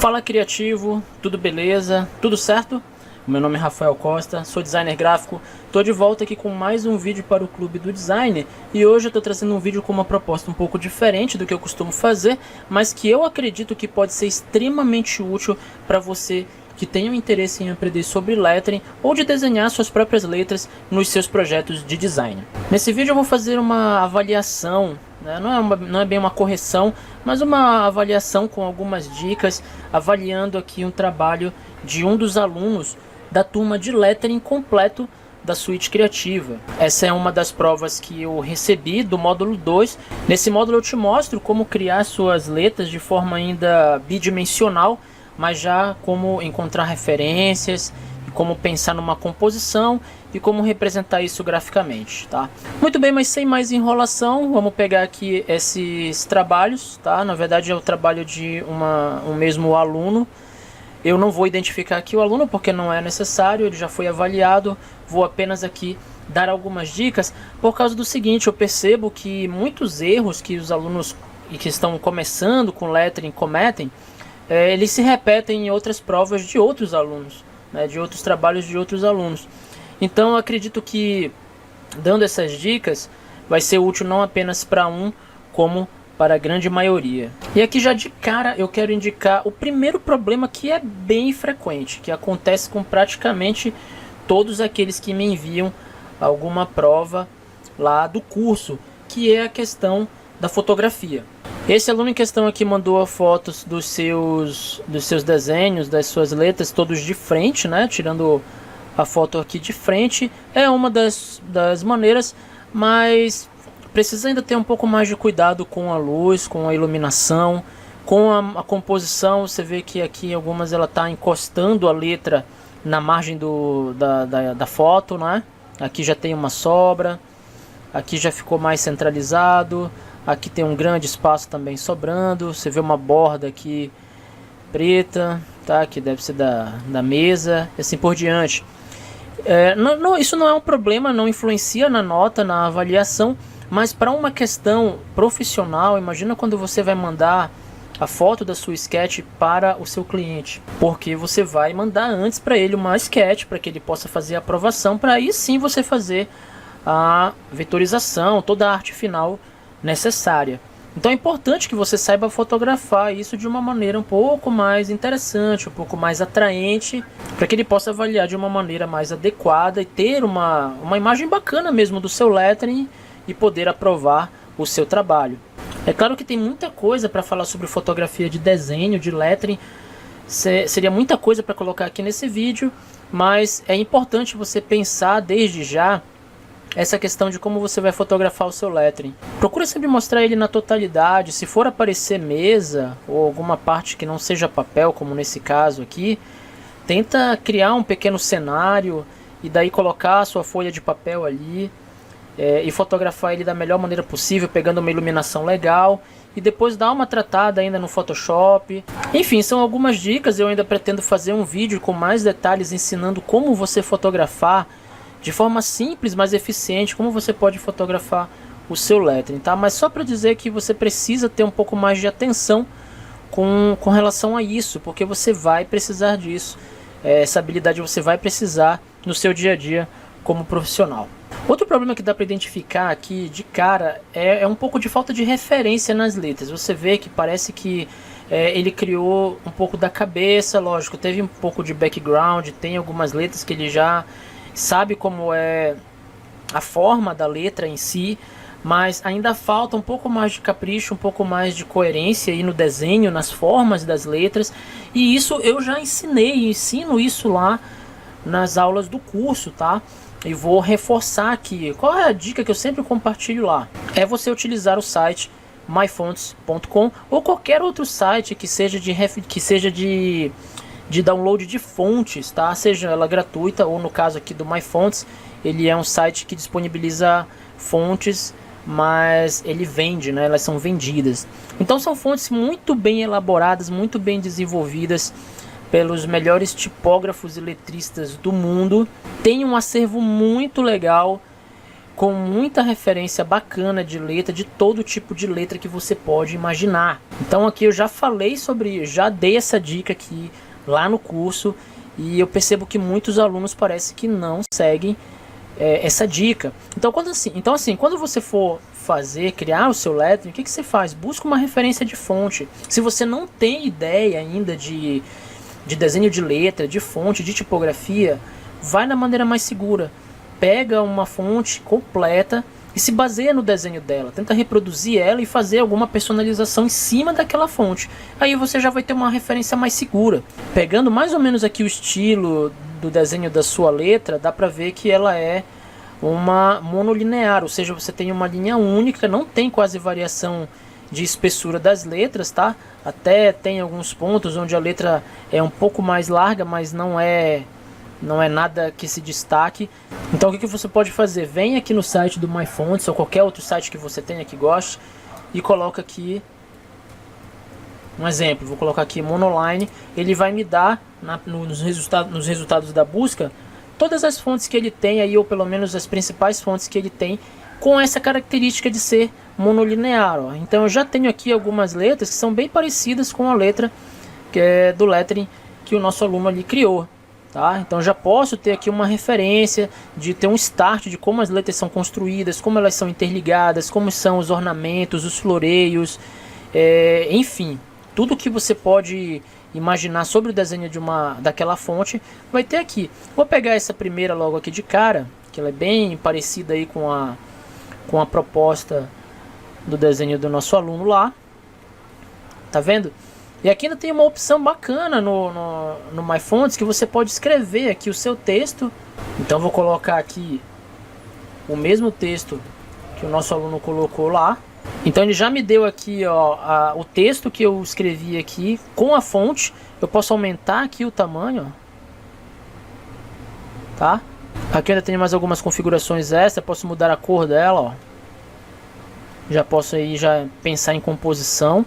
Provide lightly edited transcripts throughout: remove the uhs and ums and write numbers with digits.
Fala criativo, tudo beleza? Tudo certo? Meu nome é Rafael Costa, sou designer gráfico. Estou de volta aqui com mais um vídeo para o Clube do Design e hoje eu estou trazendo um vídeo com uma proposta um pouco diferente do que eu costumo fazer, mas que eu acredito que pode ser extremamente útil para você que tenha um interesse em aprender sobre lettering ou de desenhar suas próprias letras nos seus projetos de design. Nesse vídeo eu vou fazer uma avaliação, né? Não é bem uma correção, mas uma avaliação com algumas dicas, avaliando aqui um trabalho de um dos alunos da turma de lettering completo da suíte criativa. Essa é uma das provas que eu recebi do módulo 2. Nesse módulo eu te mostro como criar suas letras de forma ainda bidimensional, mas já como encontrar referências, como pensar numa composição e como representar isso graficamente, tá? Muito bem, mas sem mais enrolação, vamos pegar aqui esses trabalhos, tá? Na verdade é o trabalho de um mesmo aluno. Eu não vou identificar aqui o aluno porque não é necessário, ele já foi avaliado. Vou apenas aqui dar algumas dicas por causa do seguinte: eu percebo que muitos erros que os alunos que estão começando com lettering cometem, eles se repetem em outras provas de outros alunos, né, de outros trabalhos de outros alunos. Então eu acredito que dando essas dicas vai ser útil não apenas para um, como para a grande maioria. E aqui já de cara eu quero indicar o primeiro problema que é bem frequente, que acontece com praticamente todos aqueles que me enviam alguma prova lá do curso, que é a questão da fotografia. Esse aluno em questão aqui mandou fotos dos seus desenhos, das suas letras, todos de frente, né? Tirando a foto aqui de frente. É uma das maneiras, mas precisa ainda ter um pouco mais de cuidado com a luz, com a iluminação, com a composição. Você vê que aqui algumas ela está encostando a letra na margem da foto, né? Aqui já tem uma sobra, aqui já ficou mais centralizado. Aqui tem um grande espaço também sobrando. Você vê uma borda aqui preta, tá? Que deve ser da mesa, e assim por diante. Isso não é um problema, não influencia na nota, na avaliação. Mas para uma questão profissional, imagina quando você vai mandar a foto da sua sketch para o seu cliente. Porque você vai mandar antes para ele uma sketch, para que ele possa fazer a aprovação, para aí sim você fazer a vetorização, toda a arte final necessária. Então é importante que você saiba fotografar isso de uma maneira um pouco mais interessante, um pouco mais atraente, para que ele possa avaliar de uma maneira mais adequada e ter uma imagem bacana mesmo do seu lettering e poder aprovar o seu trabalho. É claro que tem muita coisa para falar sobre fotografia de desenho, de lettering. Seria muita coisa para colocar aqui nesse vídeo, mas é importante você pensar desde já essa questão de como você vai fotografar o seu lettering. Procura sempre mostrar ele na totalidade. Se for aparecer mesa ou alguma parte que não seja papel, como nesse caso aqui, tenta criar um pequeno cenário e daí colocar a sua folha de papel ali e fotografar ele da melhor maneira possível, pegando uma iluminação legal e depois dar uma tratada ainda no Photoshop. Enfim, são algumas dicas. Eu ainda pretendo fazer um vídeo com mais detalhes ensinando como você fotografar de forma simples, mas eficiente, como você pode fotografar o seu lettering, tá? Mas só para dizer que você precisa ter um pouco mais de atenção com relação a isso, porque você vai precisar disso. Essa habilidade você vai precisar no seu dia a dia como profissional. Outro problema que dá para identificar aqui de cara é um pouco de falta de referência nas letras. Você vê que parece que ele criou um pouco da cabeça, lógico, teve um pouco de background, tem algumas letras que ele já sabe como é a forma da letra em si, mas ainda falta um pouco mais de capricho, um pouco mais de coerência aí no desenho, nas formas das letras, e isso eu já ensino isso lá nas aulas do curso, tá? E vou reforçar aqui. Qual é a dica que eu sempre compartilho lá? É você utilizar o site myfonts.com ou qualquer outro site que seja de download de fontes, tá? Seja ela gratuita ou no caso aqui do MyFonts, ele é um site que disponibiliza fontes, mas ele vende, né? Elas são vendidas. Então são fontes muito bem elaboradas, muito bem desenvolvidas pelos melhores tipógrafos e letristas do mundo. Tem um acervo muito legal com muita referência bacana de letra, de todo tipo de letra que você pode imaginar. Então aqui eu já falei sobre, já dei essa dica aqui lá no curso, e eu percebo que muitos alunos parece que não seguem essa dica. Então quando você for criar o seu lettering, o que você faz? Busca uma referência de fonte. Se você não tem ideia ainda de desenho de letra, de fonte, de tipografia, vai na maneira mais segura. Pega uma fonte completa e se baseia no desenho dela. Tenta reproduzir ela e fazer alguma personalização em cima daquela fonte. Aí você já vai ter uma referência mais segura. Pegando mais ou menos aqui o estilo do desenho da sua letra, dá pra ver que ela é uma monolinear, ou seja, você tem uma linha única, não tem quase variação de espessura das letras, tá? Até tem alguns pontos onde a letra é um pouco mais larga, mas não é nada que se destaque. Então o que você pode fazer? Vem aqui no site do MyFonts ou qualquer outro site que você tenha que goste e coloca aqui um exemplo. Vou colocar aqui Monoline. Ele vai me dar nos resultados da busca todas as fontes que ele tem aí, ou pelo menos as principais fontes que ele tem com essa característica de ser monolinear, ó. Então eu já tenho aqui algumas letras que são bem parecidas com a letra que é do lettering que o nosso aluno ali criou. Tá? Então já posso ter aqui uma referência de ter um start de como as letras são construídas, como elas são interligadas, como são os ornamentos, os floreios, enfim, tudo que você pode imaginar sobre o desenho daquela fonte vai ter aqui. Vou pegar essa primeira logo aqui de cara, que ela é bem parecida aí com a proposta do desenho do nosso aluno lá, tá vendo? E aqui ainda tem uma opção bacana no MyFonts, que você pode escrever aqui o seu texto. Então vou colocar aqui o mesmo texto que o nosso aluno colocou lá. Então ele já me deu aqui, ó, o texto que eu escrevi aqui com a fonte. Eu posso aumentar aqui o tamanho, ó. Tá? Aqui ainda tem mais algumas configurações extras. Posso mudar a cor dela, ó. Já posso aí já pensar em composição.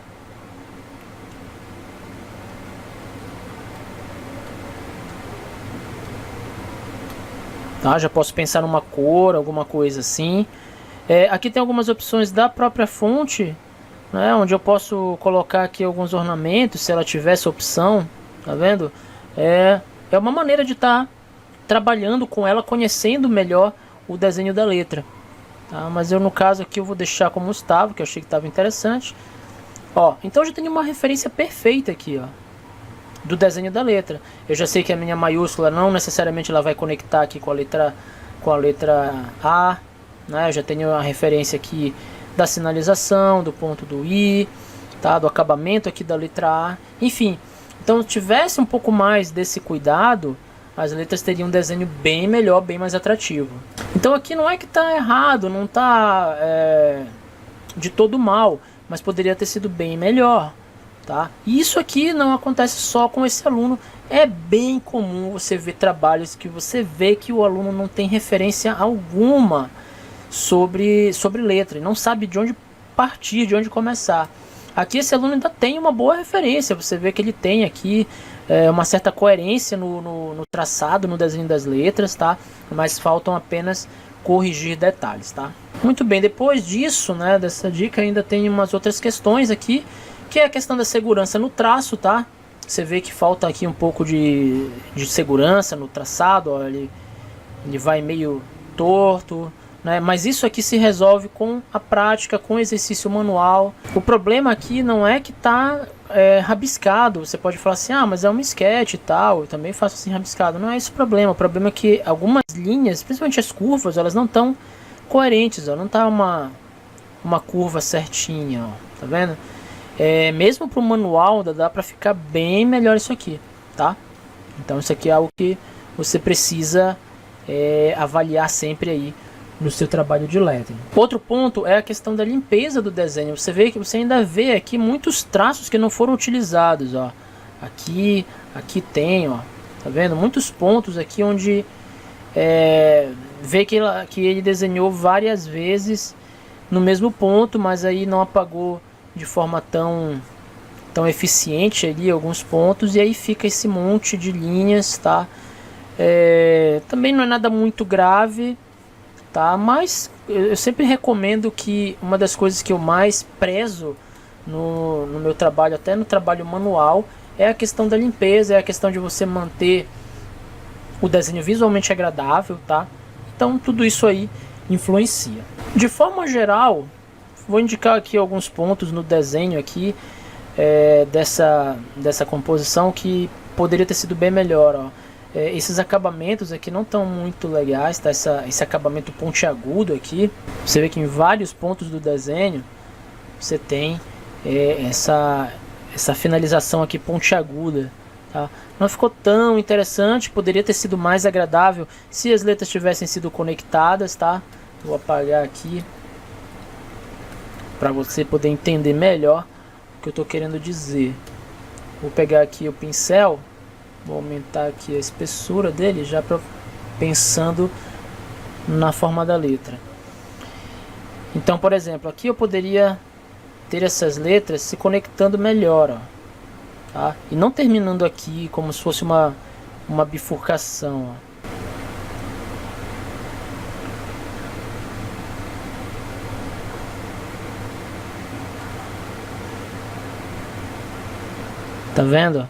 Tá, já posso pensar numa cor, alguma coisa assim. Aqui tem algumas opções da própria fonte, né, onde eu posso colocar aqui alguns ornamentos, se ela tiver essa opção, tá vendo? É uma maneira de estar trabalhando com ela, conhecendo melhor o desenho da letra. Tá? Mas eu no caso aqui eu vou deixar como estava, que eu achei que estava interessante. Ó, então eu já tenho uma referência perfeita aqui, ó, do desenho da letra. Eu já sei que a minha maiúscula não necessariamente ela vai conectar aqui com a letra A, né? Eu já tenho a referência aqui da sinalização, do ponto do I, tá? Do acabamento aqui da letra A. Enfim, então se tivesse um pouco mais desse cuidado, as letras teriam um desenho bem melhor, bem mais atrativo. Então aqui não é que está errado, não está de todo mal, mas poderia ter sido bem melhor. Tá? E isso aqui não acontece só com esse aluno, é bem comum você ver trabalhos que você vê que o aluno não tem referência alguma sobre letra, não sabe de onde partir, de onde começar. Aqui esse aluno ainda tem uma boa referência, você vê que ele tem aqui uma certa coerência no traçado, no desenho das letras, tá? Mas faltam apenas corrigir detalhes, tá? Muito bem, depois disso, né, dessa dica, ainda tem umas outras questões aqui, que é a questão da segurança no traço, tá? Você vê que falta aqui um pouco de segurança no traçado, ó, ele vai meio torto, né? Mas isso aqui se resolve com a prática, com o exercício manual. O problema aqui não é que tá rabiscado. Você pode falar assim, ah, mas é um sketch e tal, eu também faço assim rabiscado. Não é esse o problema é que algumas linhas, principalmente as curvas, elas não estão coerentes, ó, não tá uma curva certinha, ó, tá vendo? Mesmo para o manual ainda dá para ficar bem melhor isso aqui, tá? Então isso aqui é algo que você precisa avaliar sempre aí no seu trabalho de lettering. Outro ponto é a questão da limpeza do desenho. Você ainda vê aqui muitos traços que não foram utilizados, ó. Aqui tem, ó, tá vendo? Muitos pontos aqui onde vê que ele desenhou várias vezes no mesmo ponto, mas aí não apagou de forma tão eficiente ali alguns pontos, e aí fica esse monte de linhas, tá? Também não é nada muito grave, tá? Mas eu sempre recomendo que uma das coisas que eu mais prezo no meu trabalho, até no trabalho manual, é a questão da limpeza, é a questão de você manter o desenho visualmente agradável, tá? Então tudo isso aí influencia. De forma geral, vou indicar aqui alguns pontos no desenho aqui dessa composição que poderia ter sido bem melhor, ó. Esses acabamentos aqui não estão muito legais, tá? Esse acabamento pontiagudo aqui, você vê que em vários pontos do desenho você tem essa finalização aqui pontiaguda, tá? Não ficou tão interessante, poderia ter sido mais agradável se as letras tivessem sido conectadas, tá? Vou apagar aqui para você poder entender melhor o que eu estou querendo dizer. Vou pegar aqui o pincel, vou aumentar aqui a espessura dele, já pensando na forma da letra. Então, por exemplo, aqui eu poderia ter essas letras se conectando melhor, ó, tá? E não terminando aqui como se fosse uma bifurcação, ó. Tá vendo?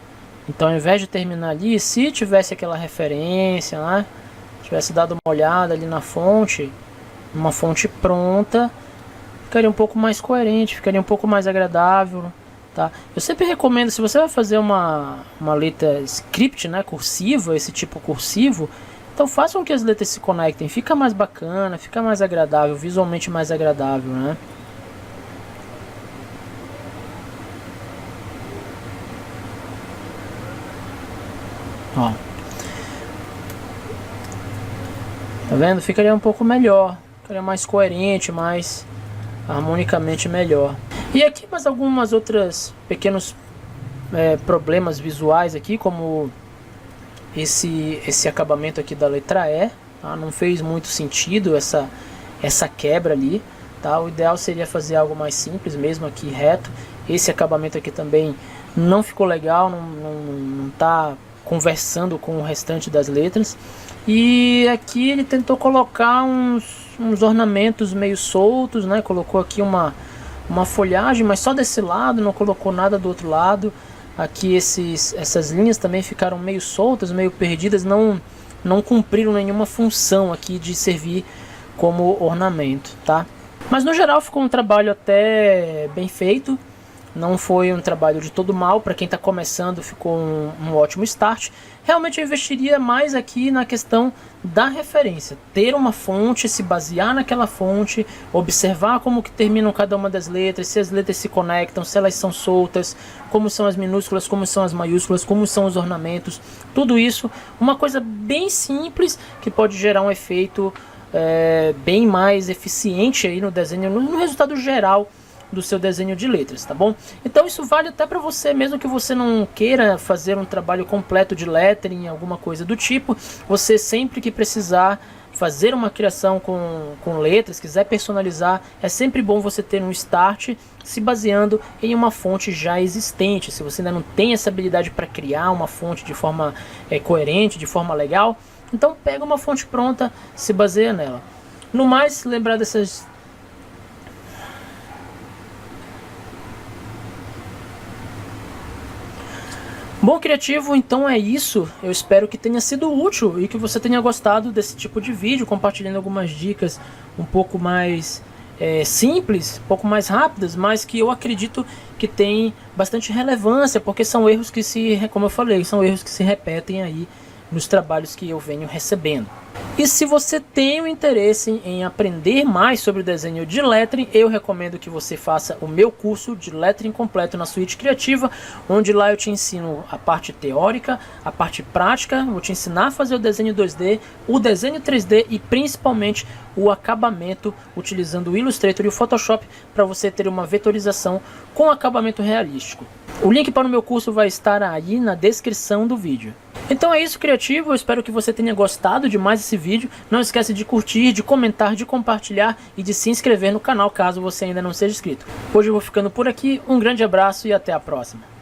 Então, ao invés de terminar ali, se tivesse aquela referência, né? Tivesse dado uma olhada ali na fonte, uma fonte pronta, ficaria um pouco mais coerente, ficaria um pouco mais agradável, tá? Eu sempre recomendo, se você vai fazer uma letra script, né, cursiva, esse tipo cursivo, então faça com que as letras se conectem, fica mais bacana, fica mais agradável, visualmente mais agradável, né? Ó. Tá vendo? Ficaria um pouco melhor, ficaria mais coerente, mais harmonicamente melhor. E aqui mais algumas outras pequenos problemas visuais aqui, como esse acabamento aqui da letra E, tá? Não fez muito sentido essa quebra ali, tá? O ideal seria fazer algo mais simples mesmo aqui, reto. Esse acabamento aqui também não ficou legal, não tá conversando com o restante das letras. E aqui ele tentou colocar uns ornamentos meio soltos, né? Colocou aqui uma folhagem, mas só desse lado, não colocou nada do outro lado. Aqui essas linhas também ficaram meio soltas, meio perdidas, não cumpriram nenhuma função aqui de servir como ornamento, tá? Mas no geral ficou um trabalho até bem feito. Não foi um trabalho de todo mal, para quem está começando ficou um ótimo start. Realmente eu investiria mais aqui na questão da referência, ter uma fonte, se basear naquela fonte, observar como que terminam cada uma das letras, se as letras se conectam, se elas são soltas, como são as minúsculas, como são as maiúsculas, como são os ornamentos, tudo isso, uma coisa bem simples que pode gerar um efeito bem mais eficiente aí no desenho, no resultado geral do seu desenho de letras, tá bom? Então isso vale até para você, mesmo que você não queira fazer um trabalho completo de lettering, alguma coisa do tipo, você sempre que precisar fazer uma criação com letras, quiser personalizar, é sempre bom você ter um start se baseando em uma fonte já existente. Se você ainda não tem essa habilidade para criar uma fonte de forma coerente, de forma legal, então pega uma fonte pronta, se baseia nela. No mais, lembrar dessas... Bom, criativo, então é isso. Eu espero que tenha sido útil e que você tenha gostado desse tipo de vídeo, compartilhando algumas dicas um pouco mais simples, um pouco mais rápidas, mas que eu acredito que tem bastante relevância, porque são erros que como eu falei, são erros que se repetem aí nos trabalhos que eu venho recebendo. E se você tem o interesse em aprender mais sobre o desenho de lettering, eu recomendo que você faça o meu curso de lettering completo na Suite Criativa, onde lá eu te ensino a parte teórica, a parte prática, vou te ensinar a fazer o desenho 2D, o desenho 3D e principalmente o acabamento utilizando o Illustrator e o Photoshop para você ter uma vetorização com acabamento realístico. O link para o meu curso vai estar aí na descrição do vídeo. Então é isso, criativo, eu espero que você tenha gostado de mais esse vídeo. Não esquece de curtir, de comentar, de compartilhar e de se inscrever no canal caso você ainda não seja inscrito. Hoje eu vou ficando por aqui, um grande abraço e até a próxima.